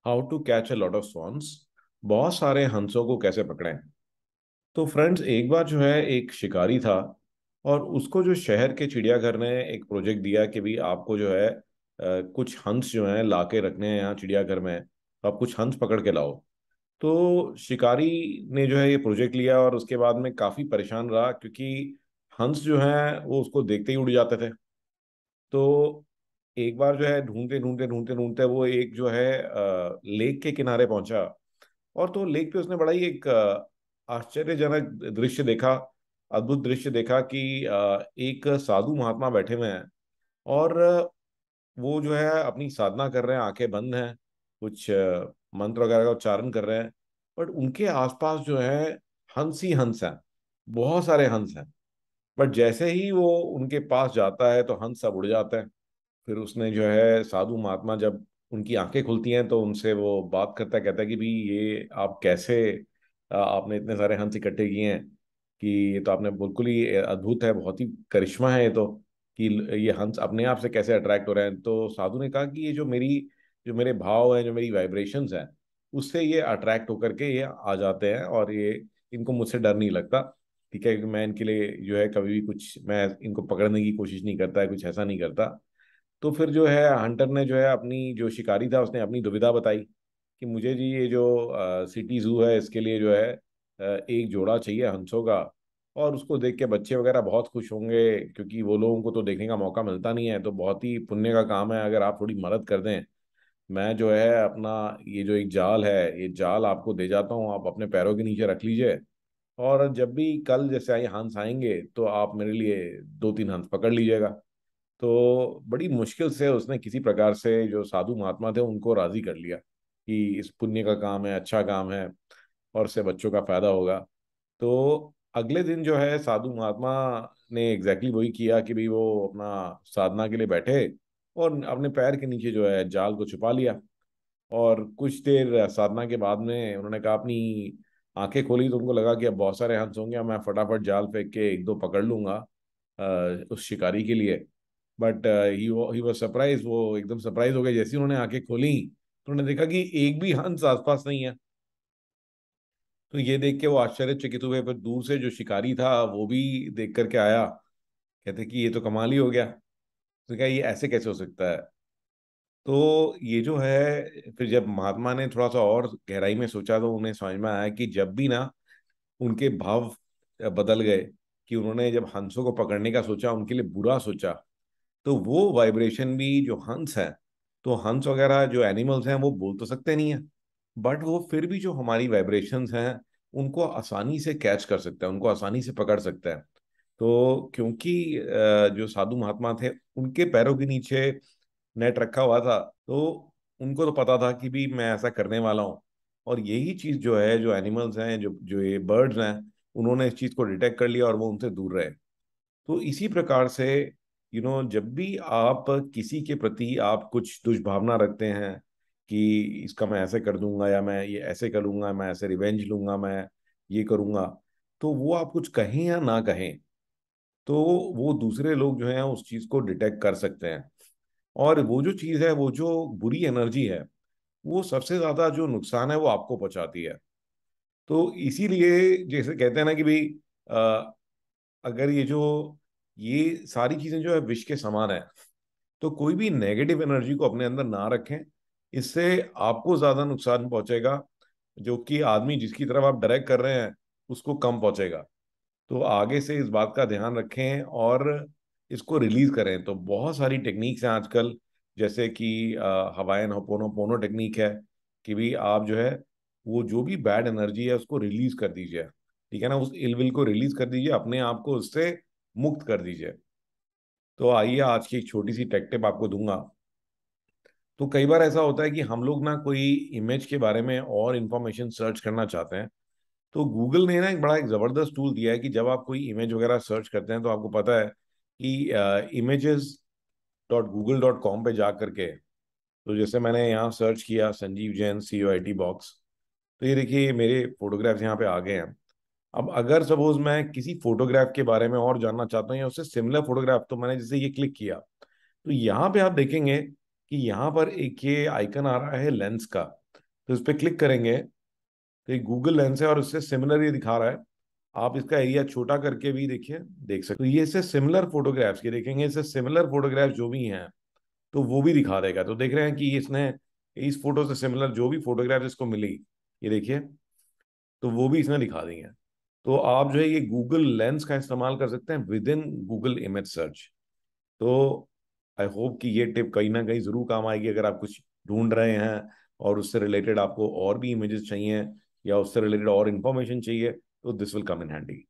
How to catch a lot of swans. बहुत सारे हंसों को कैसे पकड़ें। तो फ्रेंड्स, एक बार जो है एक शिकारी था, और उसको जो शहर के चिड़ियाघर ने एक प्रोजेक्ट दिया कि भाई आपको जो है कुछ हंस जो है लाके रखने हैं यहाँ चिड़ियाघर में, तो आप कुछ हंस पकड़ के लाओ। तो शिकारी ने जो है ये प्रोजेक्ट लिया, और उसके बाद में काफी परेशान रहा, क्योंकि हंस जो है वो उसको देखते ही उड़ जाते थे। तो एक बार जो है ढूंढते ढूंढते ढूंढते ढूंढते वो एक जो है लेक के किनारे पहुंचा। और तो लेक पे उसने बड़ा ही एक आश्चर्यजनक दृश्य देखा, अद्भुत दृश्य देखा कि एक साधु महात्मा बैठे हुए हैं, और वो जो है अपनी साधना कर रहे हैं, आंखें बंद हैं, कुछ मंत्र वगैरह का उच्चारण कर रहे हैं। बट उनके आसपास जो है हंस ही हंस हैं, बहुत सारे हंस हैं। बट जैसे ही वो उनके पास जाता है तो हंस सब उड़ जाते हैं। फिर उसने जो है साधु महात्मा, जब उनकी आंखें खुलती हैं तो उनसे वो बात करता है, कहता है कि भाई ये आप कैसे, आपने इतने सारे हंस इकट्ठे किए हैं, कि ये तो आपने बिल्कुल ही अद्भुत है, बहुत ही करिश्मा है ये तो, कि ये हंस अपने आप से कैसे अट्रैक्ट हो रहे हैं। तो साधु ने कहा कि ये जो मेरे भाव हैं, जो मेरी वाइब्रेशंस हैं, उससे ये अट्रैक्ट होकर के ये आ जाते हैं, और ये इनको मुझसे डर नहीं लगता। ठीक है, कि मैं इनके लिए जो है कभी भी कुछ, मैं इनको पकड़ने की कोशिश नहीं करता है, कुछ ऐसा नहीं करता। तो फिर जो है हंटर ने जो है अपनी, जो शिकारी था उसने अपनी दुविधा बताई कि मुझे जी ये जो सिटी जू है इसके लिए जो है एक जोड़ा चाहिए हंसों का। और उसको देख के बच्चे वगैरह बहुत खुश होंगे, क्योंकि वो लोगों को तो देखने का मौका मिलता नहीं है, तो बहुत ही पुण्य का काम है अगर आप थोड़ी मदद कर दें। मैं जो है अपना ये जो एक जाल है, ये जाल आपको दे जाता हूँ, आप अपने पैरों के नीचे रख लीजिए, और जब भी कल जैसे आई हंस आएंगे तो आप मेरे लिए दो तीन हंस पकड़ लीजिएगा। तो बड़ी मुश्किल से उसने किसी प्रकार से जो साधु महात्मा थे उनको राजी कर लिया कि इस पुण्य का काम है, अच्छा काम है, और इससे बच्चों का फायदा होगा। तो अगले दिन जो है साधु महात्मा ने एग्जैक्टली वही किया कि भाई वो अपना साधना के लिए बैठे, और अपने पैर के नीचे जो है जाल को छुपा लिया। और कुछ देर साधना के बाद में उन्होंने कहा, अपनी आंखें खोली तो उनको लगा कि अब बहुत सारे हंस होंगे, अब मैं फटाफट जाल फेंक के एक दो पकड़ लूंगा उस शिकारी के लिए। बट ही वाज सरप्राइज, वो एकदम सरप्राइज हो गए जैसे ही उन्होंने आंखें खोली, तो उन्होंने देखा कि एक भी हंस आसपास नहीं है। तो ये देख के वो आश्चर्यचकित हुए, पर दूर से जो शिकारी था वो भी देख करके आया, कहते कि ये तो कमाल ही हो गया। तो कहा ये ऐसे कैसे हो सकता है। तो ये जो है, फिर जब महात्मा ने थोड़ा सा और गहराई में सोचा तो उन्हें समझ में आया कि जब भी ना उनके भाव बदल गए, कि उन्होंने जब हंसों को पकड़ने का सोचा, उनके लिए बुरा सोचा, तो वो वाइब्रेशन भी जो हंस है, तो हंस वगैरह जो एनिमल्स हैं वो बोल तो सकते नहीं है, बट वो फिर भी जो हमारी वाइब्रेशंस हैं उनको आसानी से कैच कर सकते हैं, उनको आसानी से पकड़ सकते हैं। तो क्योंकि जो साधु महात्मा थे उनके पैरों के नीचे नेट रखा हुआ था, तो उनको तो पता था कि भी मैं ऐसा करने वाला हूँ। और यही चीज जो है, जो एनिमल्स हैं, जो जो ये बर्ड्स हैं, उन्होंने इस चीज को डिटेक्ट कर लिया और वो उनसे दूर रहे। तो इसी प्रकार से जब भी आप किसी के प्रति आप कुछ दुष्भावना रखते हैं कि इसका मैं ऐसे कर दूंगा, या मैं ये ऐसे करूंगा, मैं ऐसे रिवेंज लूंगा, मैं ये करूंगा, तो वो आप कुछ कहें या ना कहें, तो वो दूसरे लोग जो हैं उस चीज को डिटेक्ट कर सकते हैं। और वो जो चीज है, वो जो बुरी एनर्जी है, वो सबसे ज्यादा जो नुकसान है वो आपको पहुंचाती है। तो इसीलिए जैसे कहते हैं ना कि भाई, अगर ये सारी चीजें जो है विष के समान है, तो कोई भी नेगेटिव एनर्जी को अपने अंदर ना रखें। इससे आपको ज्यादा नुकसान पहुंचेगा, जो कि आदमी जिसकी तरफ आप डायरेक्ट कर रहे हैं उसको कम पहुंचेगा। तो आगे से इस बात का ध्यान रखें और इसको रिलीज करें। तो बहुत सारी टेक्निक्स हैं आजकल, जैसे कि हवायन होपोनोपोनो टेक्निक है, कि भी आप जो है वो जो भी बैड एनर्जी है उसको रिलीज कर दीजिए। ठीक है ना, उस इलविल को रिलीज कर दीजिए, अपने आप को उससे मुक्त कर दीजिए। तो आइए आज की एक छोटी सी टेक टिप आपको दूंगा। तो कई बार ऐसा होता है कि हम लोग ना कोई इमेज के बारे में और इंफॉर्मेशन सर्च करना चाहते हैं, तो गूगल ने ना एक जबरदस्त टूल दिया है कि जब आप कोई इमेज वगैरह सर्च करते हैं तो आपको पता है कि images.google.com पे जा करके, तो जैसे मैंने यहाँ सर्च किया संजीव जैन COIT बॉक्स, तो ये देखिए मेरे फोटोग्राफ्स यहाँ पे आ गए हैं। अब अगर सपोज मैं किसी फोटोग्राफ के बारे में और जानना चाहता हूँ या उससे सिमिलर फोटोग्राफ, तो मैंने जैसे ये क्लिक किया, तो यहाँ पे आप देखेंगे कि यहाँ पर एक ये आइकन आ रहा है लेंस का। तो इस पर क्लिक करेंगे तो ये गूगल लेंस है और उससे सिमिलर ये दिखा रहा है। आप इसका एरिया छोटा करके भी देखिए, देख सकते, तो ये इससे सिमिलर फोटोग्राफ्स की देखेंगे, इससे सिमिलर फोटोग्राफ्स जो भी हैं तो वो भी दिखा देगा। तो देख रहे हैं कि इसने इस फोटो से सिमिलर जो भी फोटोग्राफ इसको मिली, ये देखिए, तो वो भी इसने दिखा दी है। तो आप जो है ये गूगल लेंस का इस्तेमाल कर सकते हैं with in Google image search. तो आई होप कि ये टिप कहीं ना कहीं जरूर काम आएगी अगर आप कुछ ढूंढ रहे हैं और उससे रिलेटेड आपको और भी इमेजेस चाहिए या उससे रिलेटेड और इंफॉर्मेशन चाहिए, तो this will come in handy.